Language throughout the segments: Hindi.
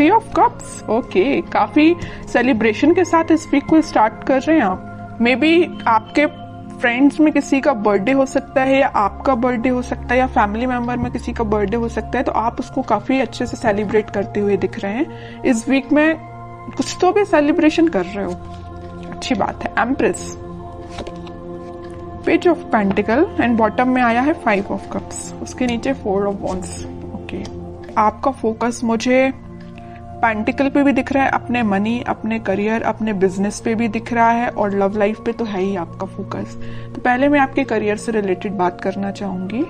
3 ऑफ कप्स, ओके, काफी सेलिब्रेशन के साथ इस वीक को स्टार्ट कर रहे हैं आप। मे बी आपके फ्रेंड्स में किसी का बर्थडे हो सकता है, या आपका बर्थडे हो सकता है, या फैमिली मेंबर में किसी का बर्थडे हो सकता है, तो आप उसको काफी अच्छे से सेलिब्रेट करते हुए दिख रहे हैं। इस वीक में कुछ तो भी सेलिब्रेशन कर रहे हो, अच्छी बात है। Empress, page of pentacle and bottom में आया है 5 ऑफ कप्स, उसके नीचे 4 ऑफ वॉन्ड्स। ओके, आपका फोकस मुझे पेंटिकल पे भी दिख रहा है, अपने मनी, अपने करियर, अपने बिजनेस पे भी दिख रहा है, और लव लाइफ पे तो है ही आपका फोकस। तो पहले मैं आपके करियर से रिलेटेड बात करना चाहूंगी।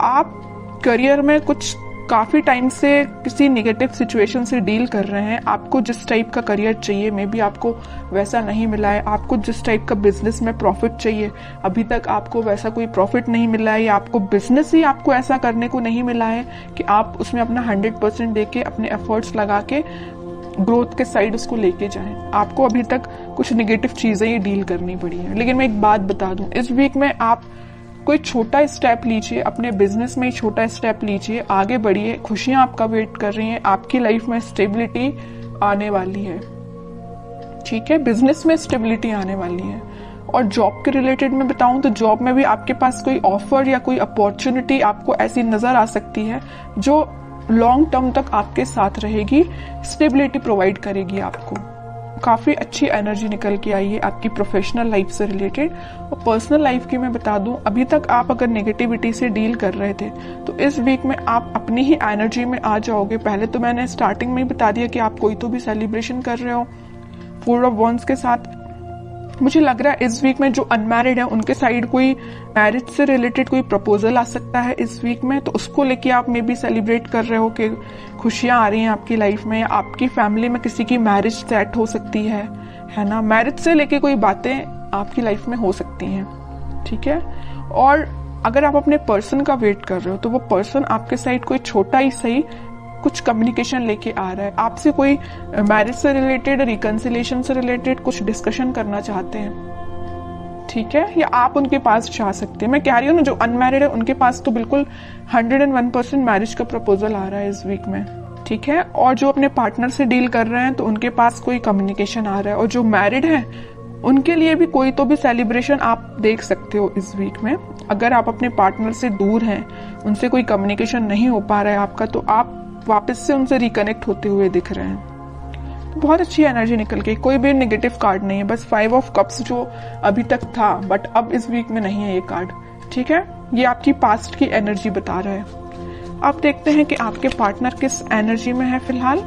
आप करियर में कुछ काफी टाइम से किसी नेगेटिव सिचुएशन से डील कर रहे हैं। आपको जिस टाइप का करियर चाहिए, मे बी आपको वैसा नहीं मिला है। आपको जिस टाइप का बिजनेस में प्रॉफिट चाहिए, अभी तक आपको वैसा कोई प्रॉफिट नहीं मिला है, या आपको बिजनेस ही आपको ऐसा करने को नहीं मिला है कि आप उसमें अपना 100% देके, अपने एफर्ट्स लगा के ग्रोथ के साइड उसको लेके जाएं। आपको अभी तक कुछ नेगेटिव चीजें ही डील करनी पड़ी है। लेकिन मैं एक बात बता दूं, इस वीक में आप कोई छोटा स्टेप लीजिए, अपने बिजनेस में ही छोटा स्टेप लीजिए, आगे बढ़िए, खुशियां आपका वेट कर रही हैं, आपकी लाइफ में स्टेबिलिटी आने वाली है। ठीक है, बिजनेस में स्टेबिलिटी आने वाली है। और जॉब के रिलेटेड में बताऊं तो जॉब में भी आपके पास कोई ऑफर या कोई अपॉर्चुनिटी आपको ऐसी नजर आ सकती है जो लॉन्ग टर्म तक आपके साथ रहेगी, स्टेबिलिटी प्रोवाइड करेगी आपको। काफी अच्छी एनर्जी निकल के आई है आपकी प्रोफेशनल लाइफ से रिलेटेड। और पर्सनल लाइफ की मैं बता दूं, अभी तक आप अगर नेगेटिविटी से डील कर रहे थे तो इस वीक में आप अपनी ही एनर्जी में आ जाओगे। पहले तो मैंने स्टार्टिंग में ही बता दिया कि आप कोई तो भी सेलिब्रेशन कर रहे हो 4 ऑफ वॉन्ड्स के साथ। मुझे लग रहा है इस वीक में जो अनमैरिड है उनके साइड कोई मैरिज से रिलेटेड कोई प्रपोजल आ सकता है इस वीक में, तो उसको लेके आप मे बी सेलिब्रेट कर रहे हो कि खुशियां आ रही हैं आपकी लाइफ में। आपकी फैमिली में किसी की मैरिज सेट हो सकती है ना। मैरिज से लेके कोई बातें आपकी लाइफ में हो सकती हैं, ठीक है। और अगर आप अपने पर्सन का वेट कर रहे हो तो वो पर्सन आपके साइड कोई छोटा ही सही कुछ कम्युनिकेशन लेके आ रहा है, आपसे कोई मैरिज से रिलेटेड, रिकंसिलेशन से रिलेटेड कुछ डिस्कशन करना चाहते हैं, ठीक है। या आप उनके पास जा सकते हैं। मैं कह रही हूँ ना, जो अनमैरिड है उनके पास तो बिल्कुल 101% मैरिज का प्रपोजल आ रहा है इस वीक में, ठीक है। और जो अपने पार्टनर से डील कर रहे हैं तो उनके पास कोई कम्युनिकेशन आ रहा है। और जो मैरिड है उनके लिए भी कोई तो भी सेलिब्रेशन आप देख सकते हो इस वीक में। अगर आप अपने पार्टनर से दूर हैं, उनसे कोई कम्युनिकेशन नहीं हो पा रहा है आपका, तो आप वापस से उनसे रिकनेक्ट होते हुए दिख रहे हैं। तो बहुत अच्छी एनर्जी निकल के, कोई भी नेगेटिव कार्ड नहीं है, बस 5 ऑफ कप्स जो अभी तक था बट अब इस वीक में नहीं है ये कार्ड, ठीक है। ये आपकी पास्ट की एनर्जी बता रहा है। अब देखते हैं कि आपके पार्टनर किस एनर्जी में है फिलहाल।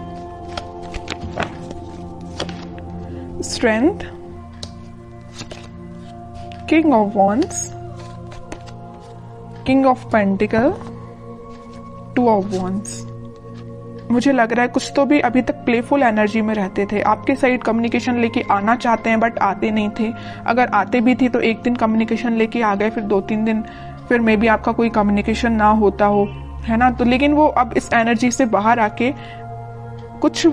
Strength, king of wands, king of pentacle, 2 of wands. मुझे लग रहा है कुछ तो भी अभी तक प्लेफुल एनर्जी में रहते थे, आपके साइड कम्युनिकेशन लेके आना चाहते हैं बट आते नहीं थे। अगर आते भी थी तो एक दिन कम्युनिकेशन लेके आ गए, फिर 2-3 दिन फिर मे बी आपका कोई कम्युनिकेशन ना होता हो, है ना। तो लेकिन वो अब इस एनर्जी से बाहर आके कुछ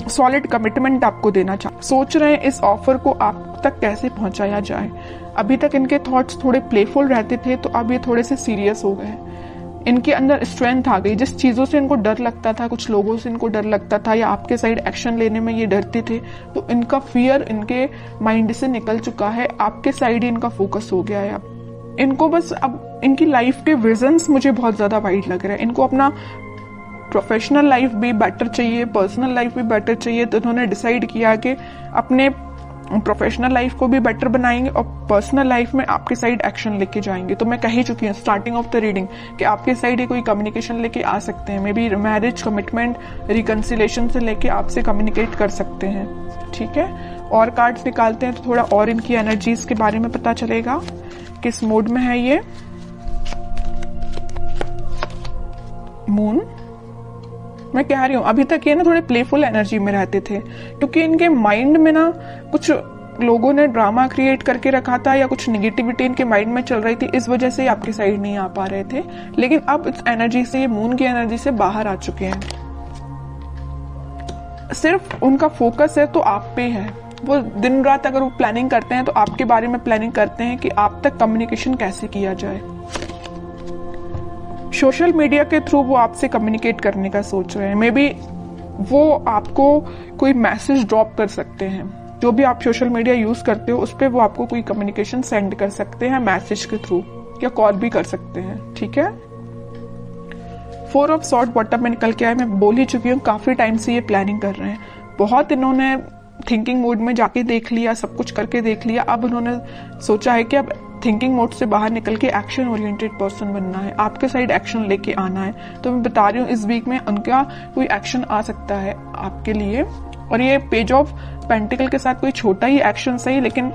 सॉलिड कमिटमेंट आपको देना सोच रहे हैं। इस ऑफर को आप तक कैसे पहुंचाया जाए। अभी तक इनके थॉट्स थोड़े प्लेफुल रहते थे, तो अब ये थोड़े से सीरियस हो गए। इनके अंदर स्ट्रेंथ आ गई। जिस चीजों से इनको डर लगता था, कुछ लोगों से इनको डर लगता था, या आपके साइड एक्शन लेने में ये डरते थे, तो इनका फियर इनके माइंड से निकल चुका है। आपके साइड ही इनका फोकस हो गया है। अब इनको बस अब इनकी लाइफ के विजन्स मुझे बहुत ज्यादा वाइड लग रहा है। इनको अपना प्रोफेशनल लाइफ भी बेटर चाहिए, पर्सनल लाइफ भी बेटर चाहिए। तो इन्होंने डिसाइड किया कि अपने प्रोफेशनल लाइफ को भी बेटर बनाएंगे और पर्सनल लाइफ में आपके साइड एक्शन लेके जाएंगे। तो मैं कह ही चुकी हूँ स्टार्टिंग ऑफ द रीडिंग कि आपके साइड ही कोई कम्युनिकेशन लेके आ सकते हैं। May be marriage, commitment, reconciliation से लेके आपसे कम्युनिकेट कर सकते हैं, ठीक है। और कार्ड्स निकालते हैं तो थोड़ा और इनकी एनर्जीज के बारे में पता चलेगा, किस मूड में है ये। मून, मैं कह रही हूँ अभी तक ये ना थोड़े प्लेफुल एनर्जी में रहते थे, क्योंकि इनके माइंड में ना कुछ लोगों ने ड्रामा क्रिएट करके रखा था या कुछ नेगेटिविटी इनके माइंड में चल रही थी, इस वजह से आपके साइड नहीं आ पा रहे थे। लेकिन अब इस एनर्जी से, ये मून की एनर्जी से बाहर आ चुके हैं। सिर्फ उनका फोकस है तो आप पे है। वो दिन रात अगर वो प्लानिंग करते हैं तो आपके बारे में प्लानिंग करते हैं कि आप तक कम्युनिकेशन कैसे किया जाए। सोशल मीडिया के थ्रू वो आपसे कम्युनिकेट करने का सोच रहे हैं। मे बी वो आपको कोई मैसेज ड्रॉप कर सकते हैं। जो भी आप सोशल मीडिया यूज करते हो उस पर वो आपको कोई कम्युनिकेशन सेंड कर सकते हैं मैसेज के थ्रू, या कॉल भी कर सकते हैं, ठीक है। 4 ऑफ सॉर्ड बॉटम में निकल के आए। मैं बोल ही चुकी हूँ काफी टाइम से ये प्लानिंग कर रहे हैं, बहुत इन्होंने थिंकिंग मोड में जाके देख लिया, सब कुछ करके देख लिया। अब उन्होंने सोचा है कि अब थिंकिंग मोड से बाहर निकल के एक्शन ओरिएंटेड पर्सन बनना है, आपके साइड एक्शन लेके आना है। तो मैं बता रही हूँ इस वीक में उनका कोई एक्शन आ सकता है आपके लिए। और ये पेज ऑफ पेंटिकल के साथ कोई छोटा ही एक्शन सही, लेकिन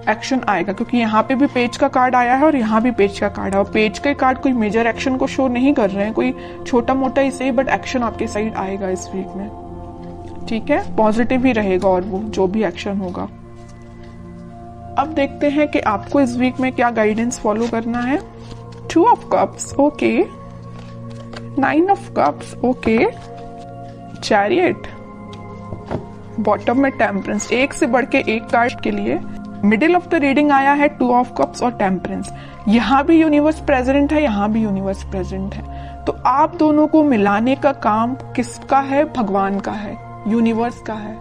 एक्शन आएगा, क्योंकि यहाँ पे भी पेज का कार्ड आया है और यहाँ भी पेज का कार्ड है। और पेज के कार्ड कोई मेजर एक्शन को शो नहीं कर रहे हैं, कोई छोटा मोटा ही सही, बट एक्शन आपके साइड आएगा इस वीक में, ठीक है। पॉजिटिव ही रहेगा और वो जो भी एक्शन होगा। अब देखते हैं कि आपको इस वीक में क्या गाइडेंस फॉलो करना है। 2 of cups, okay. 9 of cups, okay. Chariot, bottom में टेम्परेंस, एक से बढ़ के एक कार्ड के लिए। मिडिल ऑफ द रीडिंग आया है 2 ऑफ कप्स और टेम्परेंस। यहाँ भी यूनिवर्स प्रेजेंट है, यहाँ भी यूनिवर्स प्रेजेंट है। तो आप दोनों को मिलाने का काम किसका है? भगवान का है, यूनिवर्स का है।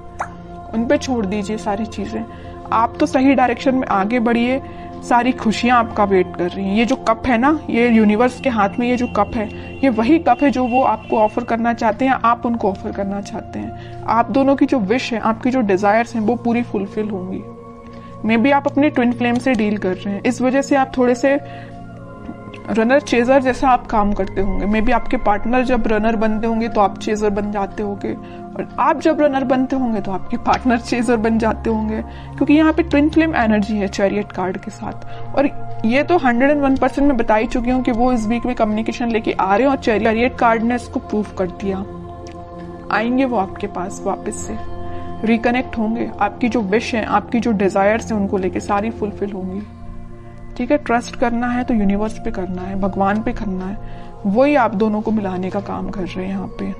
उन पे छोड़ दीजिए सारी चीजें, आप तो सही डायरेक्शन में आगे बढ़िए। सारी खुशियां आपका वेट कर रही हैं। ये जो कप है ना, ये यूनिवर्स के हाथ में ये जो कप है, ये वही कप है जो वो आपको ऑफर करना चाहते हैं, आप उनको ऑफर करना चाहते हैं। आप दोनों की जो विश है, आपकी जो डिजायर्स हैं, वो पूरी फुलफिल होंगी। मे बी आप अपने ट्विन फ्लेम से डील कर रहे हैं, इस वजह से आप थोड़े से रनर चेजर जैसा आप काम करते होंगे। मे बी आपके पार्टनर जब रनर बनते होंगे तो आप चेजर बन जाते होंगे, और आप जब रनर बनते होंगे तो आपके पार्टनर चेजर बन जाते होंगे, क्योंकि यहाँ पे ट्विन फ्लेम एनर्जी है चैरियट कार्ड के साथ। और ये तो 101% मैं बता ही चुकी हूँ कि वो इस वीक में कम्युनिकेशन लेके आ रहे हैं, और चैरियट कार्ड ने इसको प्रूफ कर दिया। आएंगे वो आपके पास वापस से, रिकनेक्ट होंगे। आपकी जो विश है, आपकी जो डिजायर्स है, उनको लेके सारी फुलफिल होंगी, ठीक है। ट्रस्ट करना है तो यूनिवर्स पे करना है, भगवान पे करना है, वही आप दोनों को मिलाने का काम कर रहे हैं यहाँ पे।